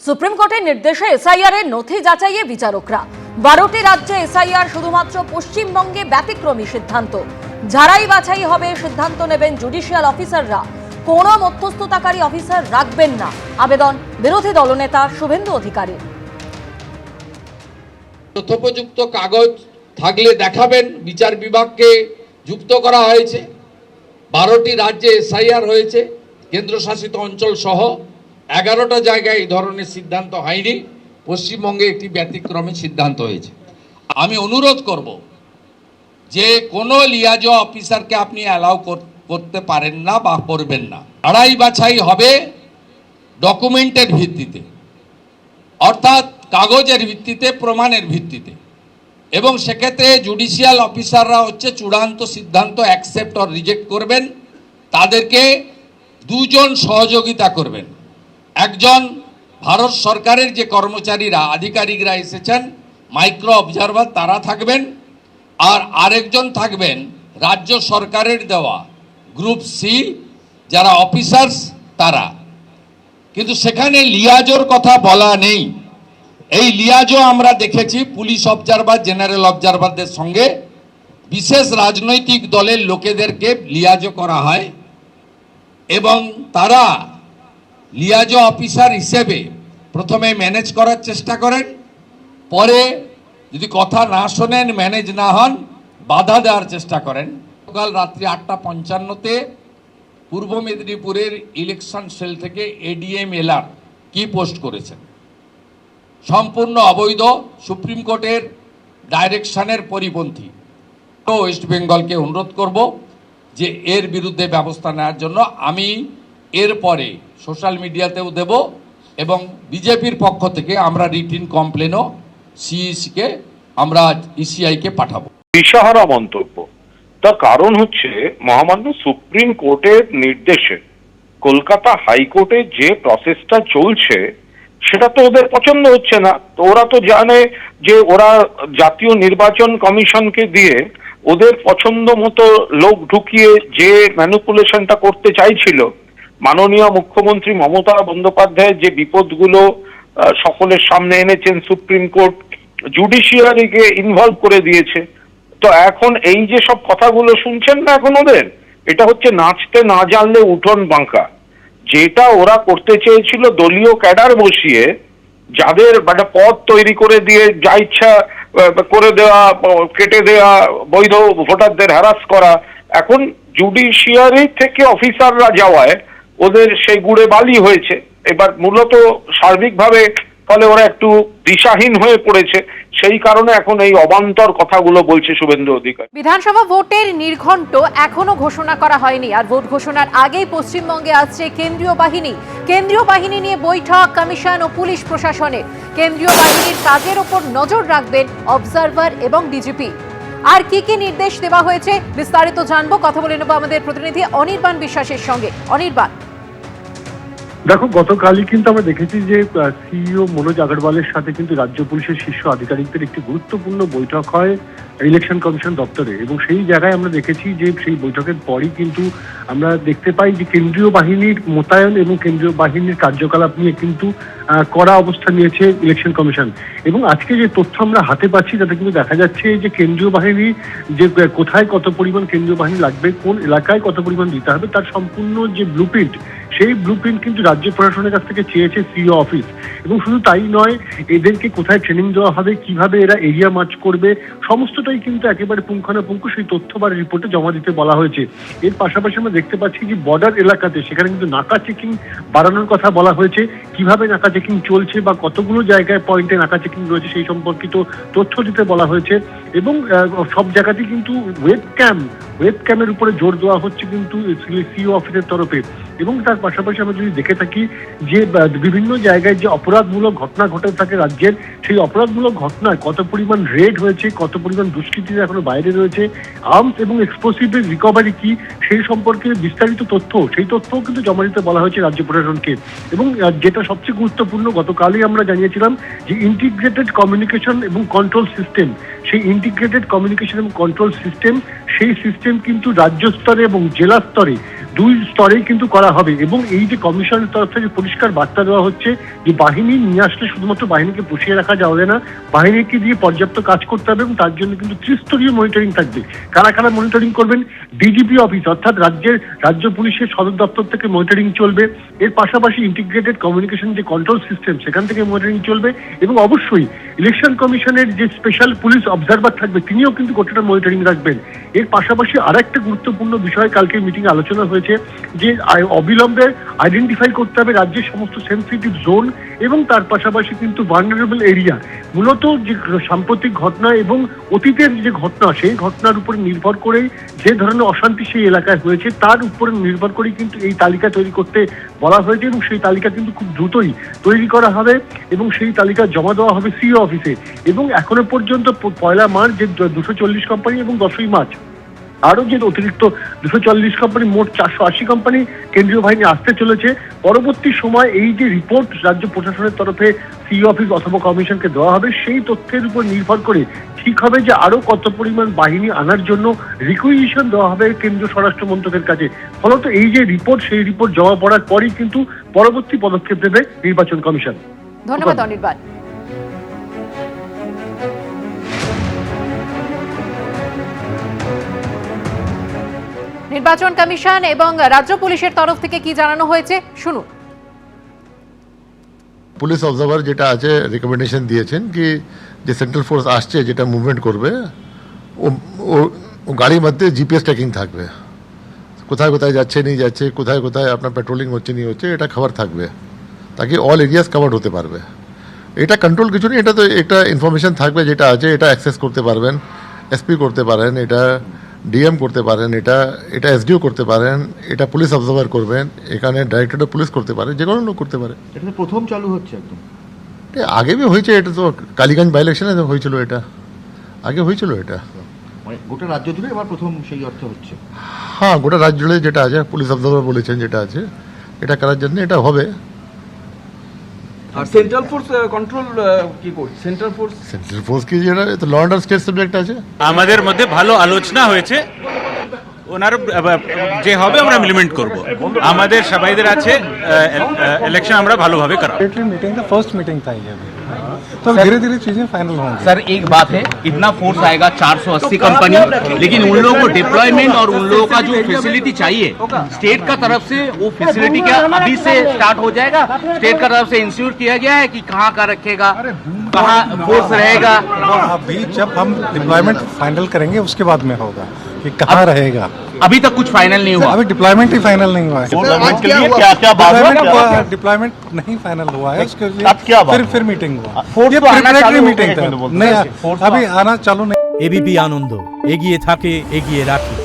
Supreme কোর্টের নির্দেশে SIR এর নথি যাচাইয়ে বিচারকরা 12টি রাজ্যে এসআইআর শুধুমাত্র পশ্চিমবঙ্গে ব্যতিক্রমী সিদ্ধান্ত। ঝাড়াই বাছাই হবে, সিদ্ধান্ত নেবেন জুডিশিয়াল অফিসাররা, কোনো মধ্যস্থতাকারী অফিসার রাখবেন না, আবেদন বিরোধী দলনেতা শুভেন্দু অধিকারীর। তথ্যোপযুক্ত কাগজ থাকলে দেখাবেন। বিচার বিভাগকে যুক্ত করা হয়েছে। 12টি রাজ্যে এসআইআর হয়েছে, কেন্দ্রশাসিত অঞ্চল সহ 11টা জায়গায় এই ধরনের সিদ্ধান্ত হয়নি। পশ্চিমবঙ্গে একটি ব্যতিক্রমী সিদ্ধান্ত হয়েছে। আমি অনুরোধ করব যে কোনো লিয়াজো অফিসারকে আপনি অ্যালাউ করতে পারেন না বা করবেন না। ঝাড়াই বাছাই হবে ডকুমেন্টের ভিত্তিতে, অর্থাৎ কাগজের ভিত্তিতে, প্রমাণের ভিত্তিতে, এবং সেক্ষেত্রে জুডিশিয়াল অফিসাররা হচ্ছে চূড়ান্ত সিদ্ধান্ত অ্যাকসেপ্ট অর রিজেক্ট করবেন। তাদেরকে দুজন সহযোগিতা করবেন। একজন ভারত সরকারের যে কর্মচারীরা, আধিকারিকরা এসেছেন, মাইক্রো অবজারভার, তারা থাকবেন। আর আরেকজন থাকবেন রাজ্য সরকারের দেওয়া গ্রুপ সি যারা অফিসার্স, তারা। কিন্তু সেখানে লিয়াজোর কথা বলা নেই। এই লিয়াজো আমরা দেখেছি পুলিশ অবজারভার, জেনারেল অবজারভারদের সঙ্গে বিশেষ রাজনৈতিক দলের লোকেদেরকে লিয়াজো করা হয় এবং তারা লিয়াজো অফিসার হিসেবে প্রথমে ম্যানেজ করার চেষ্টা করেন, পরে যদি কথা না শোনেন, ম্যানেজ না হন, বাধা দেওয়ার চেষ্টা করেন। কাল রাত্রি 8:55-তে পূর্ব মেদিনীপুরের ইলেকশন সেল থেকে এডিএম এলআর কি পোস্ট করেছেন, সম্পূর্ণ অবৈধ, সুপ্রিম কোর্টের ডাইরেকশনের পরিপন্থী। ওয়েস্ট বেঙ্গলকে অনুরোধ করব যে এর বিরুদ্ধে ব্যবস্থা নেওয়ার জন্য। আমি এরপরে সোশ্যাল মিডিয়াতেও দেব এবং বিজেপির পক্ষ থেকে আমরা রিটিন কমপ্লেনও সিইসিকে, আমরা ইসিআইকে পাঠাবো। দিশাহারা মন্তব্য। তার কারণ হচ্ছে মহামান্য সুপ্রিম কোর্টের নির্দেশে কলকাতা হাইকোর্টে যে প্রসেসটা চলছে সেটা তো ওদের পছন্দ হচ্ছে না। তো ওরা তো জানে যে ওরা জাতীয় নির্বাচন কমিশনকে দিয়ে ওদের পছন্দ মতো লোক ঢুকিয়ে যে ম্যানিপুলেশনটা করতে চাইছিল, মাননীয় মুখ্যমন্ত্রী মমতা বন্দ্যোপাধ্যায় যে বিপদগুলো সকলের সামনে এনেছেন, সুপ্রিম কোর্ট জুডিশিয়ারিকে ইনভলভ করে দিয়েছে। তো এখন এই যে সব কথাগুলো শুনছেন না, এখন ওদের এটা হচ্ছে নাচতে না জানলে উঠোন বাঁকা। যেটা ওরা করতে চেয়েছিল দলীয় ক্যাডার বসিয়ে, যাদের একটা পদ তৈরি করে দিয়ে যা ইচ্ছা করে দেওয়া, কেটে দেওয়া, বৈধ ভোটারদের হ্যারাস করা, এখন জুডিশিয়ারি থেকে অফিসাররা যাওয়ায় ওদের সেই গুড়ে বালি হয়েছে। এবার মূলত সার্বিকভাবে ফলে ওরা একটু দিশাহীন হয়ে পড়েছে। সেই কারণে এখন এই অবান্তর কথাগুলো বলছে শুভেন্দু অধিকারী। বিধানসভা ভোটের নির্ঘণ্ট এখনো ঘোষণা করা হয়নি, আর ভোট ঘোষণার আগেই পশ্চিমবঙ্গে আসছে কেন্দ্রীয় বাহিনী। কেন্দ্রীয় বাহিনী নিয়ে বৈঠক কমিশন ও পুলিশ প্রশাসনের। কেন্দ্রীয় বাহিনীর কাজের ওপর নজর রাখবেন অবজারভার এবং ডিজিপি। আর কি কি নির্দেশ দেওয়া হয়েছে বিস্তারিত জানবো, কথা বলে নেব আমাদের প্রতিনিধি অনির্বাণ বিশ্বাসের সঙ্গে। অনির্বাণ, দেখো, গতকালই কিন্তু আমরা দেখেছি যে সিইও মনোজ আগরওয়ালের সাথে কিন্তু রাজ্য পুলিশের শীর্ষ আধিকারিকদের একটি গুরুত্বপূর্ণ বৈঠক হয় ইলেকশন কমিশন দপ্তরে, এবং সেই জায়গায় আমরা দেখেছি যে সেই বৈঠকের পরই কিন্তু আমরা দেখতে পাই যে কেন্দ্রীয় বাহিনীর মোতায়েন এবং কেন্দ্রীয় বাহিনীর কার্যকলাপ নিয়ে কিন্তু কড়া অবস্থান নিয়েছে ইলেকশন কমিশন। এবং আজকে যে তথ্য আমরা হাতে পাচ্ছি তাতে কিন্তু দেখা যাচ্ছে যে কেন্দ্রীয় বাহিনী যে কোথায় কত পরিমাণ কেন্দ্রীয় বাহিনী লাগবে, কোন এলাকায় কত পরিমাণ দিতে হবে, তার সম্পূর্ণ যে ব্লুপ্রিন্ট, সেই ব্লুপ্রিন্ট কিন্তু রাজ্য প্রশাসনের কাছ থেকে চেয়েছে সিইও অফিস। এবং শুধু তাই নয়, এদেরকে কোথায় ট্রেনিং দেওয়া হবে, কিভাবে এরা এরিয়া মার্চ করবে, সমস্তটাই কিন্তু একেবারে পুঙ্খানুপুঙ্খ সেই তথ্য বা রিপোর্টে জমা দিতে বলা হয়েছে। এর পাশাপাশি আমরা দেখতে পাচ্ছি যে বর্ডার এলাকাতে সেখানে কিন্তু নাকা চেকিং বাড়ানোর কথা বলা হয়েছে। কিভাবে নাকা চেকিং চলছে বা কতগুলো জায়গায় পয়েন্টে নাকা চেকিং রয়েছে সেই সম্পর্কিত তথ্য দিতে বলা হয়েছে। এবং সব জায়গাতেই কিন্তু ওয়েবক্যামের উপরে জোর দেওয়া হচ্ছে কিন্তু সিইও অফিসের তরফে। এবং তার পাশাপাশি আমরা যদি দেখে থাকি যে বিভিন্ন জায়গায় যে অপরাধমূলক ঘটনা ঘটে থাকে রাজ্যের, সেই অপরাধমূলক ঘটনায় কত পরিমাণ রেড হয়েছে, কত পরিমাণ দুষ্কৃতীরা এখনো বাইরে রয়েছে, আর্মস এবং এক্সপ্লোসিভের রিকভারি কি, সেই সম্পর্কে বিস্তারিত তথ্য, সেই তথ্যও কিন্তু জমা দিতে বলা হয়েছে রাজ্য প্রশাসনকে। এবং যেটা সবচেয়ে গুরুত্বপূর্ণ, গতকালই আমরা জানিয়েছিলাম যে ইন্টিগ্রেটেড কমিউনিকেশন এবং কন্ট্রোল সিস্টেম, সেই ইন্টিগ্রেটেড কমিউনিকেশন এবং কন্ট্রোল সিস্টেম, সেই সিস্টেম কিন্তু রাজ্য স্তরে এবং জেলা স্তরে দুই স্তরেই কিন্তু করা হবে। এবং এই যে কমিশনের তরফ থেকে পরিষ্কার বার্তা দেওয়া হচ্ছে যে বাহিনী নিয়ে আসলে শুধুমাত্র বাহিনীকে বসিয়ে রাখা যাবে না, বাহিনীকে দিয়ে পর্যাপ্ত কাজ করতে হবে এবং তার জন্য কিন্তু ত্রিস্তরীয় মনিটরিং থাকবে। কারা কারা মনিটরিং করবেন? ডিজিপি অফিস অর্থাৎ রাজ্য পুলিশের সদর দপ্তর থেকে মনিটরিং চলবে, এর পাশাপাশি ইন্টিগ্রেটেড কমিউনিকেশন যে কন্ট্রোল সিস্টেম সেখান থেকে মনিটরিং চলবে, এবং অবশ্যই ইলেকশন কমিশনের যে স্পেশাল পুলিশ অবজারভার থাকবে তিনিও কিন্তু গোটাটা মনিটরিং রাখবেন। এর পাশাপাশি আরেকটা গুরুত্বপূর্ণ বিষয় কালকে মিটিং আলোচনা হয়েছে যে অবিলম্বে আইডেন্টিফাই করতে হবে রাজ্যের সমস্ত সেন্সিটিভ জোন এবং তার পাশাপাশি কিন্তু ভালনারেবল এরিয়া। মূলত যে সাম্প্রতিক ঘটনা এবং অতীতের যে ঘটনা সেই ঘটনার উপরে নির্ভর করে যে ধরনের অশান্তি সেই এলাকায় হয়েছে তার উপরে নির্ভর করে কিন্তু এই তালিকা তৈরি করতে বলা হয়েছে, এবং সেই তালিকা কিন্তু খুব দ্রুতই তৈরি করা হবে এবং সেই তালিকা জমা দেওয়া হবে সিও অফিসে। এবং এখনো পর্যন্ত 1 মার্চ যে 240 কোম্পানি এবং 10ই মার্চ আরো যে অতিরিক্ত 240 কোম্পানি, মোট 480 কোম্পানি কেন্দ্রীয় বাহিনী আসতে চলেছে। পরবর্তী সময় এই যে রিপোর্ট রাজ্য প্রশাসনের তরফে সিও অফিস অথবা কমিশনকে দেওয়া হবে সেই তথ্যের উপর নির্ভর করে ঠিক হবে যে আরো কত পরিমাণ বাহিনী আনার জন্য রিকুইজিশন দেওয়া হবে কেন্দ্রীয় স্বরাষ্ট্র মন্ত্রকের কাছে। ফলত এই যে রিপোর্ট সেই রিপোর্ট জমা পড়ার পরই কিন্তু পরবর্তী পদক্ষেপ নেবে নির্বাচন কমিশন। ধন্যবাদ অনির্বাণ। নির্বাচন কমিশন এবং রাজ্য পুলিশের তরফ থেকে কি জানানো হয়েছে শুনুন। পুলিশ অবজারভার যেটা আছে রেকমেন্ডেশন দিয়েছেন কি যে সেন্ট্রাল ফোর্স আসছে যেটা মুভমেন্ট করবে ও গাড়ির মধ্যে জিপিএস ট্র্যাকিং থাকবে, কোথায় কোথায় যাচ্ছে নিয়ে যাচ্ছে, কোথায় কোথায় আপনার পেট্রোলিং হচ্ছে নিয়ে হচ্ছে, এটা খবর থাকবে তাকে অল এরিয়াস কভার হতে পারবে। এটা কন্ট্রোল কিছু নেই, এটা তো একটা ইনফরমেশন থাকবে যেটা আছে এটা অ্যাক্সেস করতে পারবেন, এসপি করতে পারেন, এটা ডিএম করতে পারেন, এটা এসডিও করতে পারেন, এটা পুলিশ অবজারভার করবেন, এখানে ডাইরেক্টর অফ পুলিশ করতে পারে, যে কোনো লোক করতে পারে। এটা তো প্রথম চালু হচ্ছে একদম। আগে भी হয়েছে, এটা তো কালীগঞ্জ বাই ইলেকশনে হয়েছিল, এটা আগে হয়েছিল, এটা মানে গোটা রাজ্য জুড়ে এবার প্রথম সেই অর্থে হচ্ছে। হ্যাঁ, গোটা রাজ্য জুড়ে যেটা আছে পুলিশ অবজারভার বলেছেন যেটা আছে এটা করার জন্য এটা হবে। আর সেন্ট্রাল ফোর্স কন্ট্রোল কি করছে? সেন্ট্রাল ফোর্স কি যেটা তো ল অ্যান্ড স্টেট সাবজেক্ট আছে। আমাদের মধ্যে ভালো আলোচনা হয়েছে, ওনার যে হবে আমরা ইমপ্লিমেন্ট করব। আমাদের সবাইদের আছে ইলেকশন আমরা ভালোভাবে করাবো। मीटिंग का फर्स्ट मीटिंग था ये अभी, तो धीरे धीरे चीजें फाइनल होंगी। सर एक बात है, इतना फोर्स आएगा 480 कंपनी, लेकिन उन लोगों को डिप्लॉयमेंट और उन लोगों का जो फैसिलिटी चाहिए स्टेट का तरफ से, वो फैसिलिटी क्या अभी से स्टार्ट हो जाएगा? स्टेट का तरफ से इंस्टीट्यूट किया गया है कि कहाँ का रखेगा, कहाँ फोर्स रहेगा? अभी जब हम डिप्लॉयमेंट फाइनल करेंगे उसके बाद में होगा कि कहाँ रहेगा। अभी तक कुछ फाइनल नहीं हुआ। अभी डिप्लॉयमेंट ही फाइनल नहीं हुआ है। डिप्लॉयमेंट के लिए क्या क्या बात हुआ? डिप्लॉयमेंट नहीं फाइनल हुआ है, उसके लिए अब क्या बात? फिर मीटिंग हुआ। फोर्स ये तो आना प्रिपरेटरी चालू हो मीटिंग गया, था, बोलते नहीं हैं, फोर्स अभी आना चालू नहीं। एबीपी आनंद एगिए थाके एगिए राखी।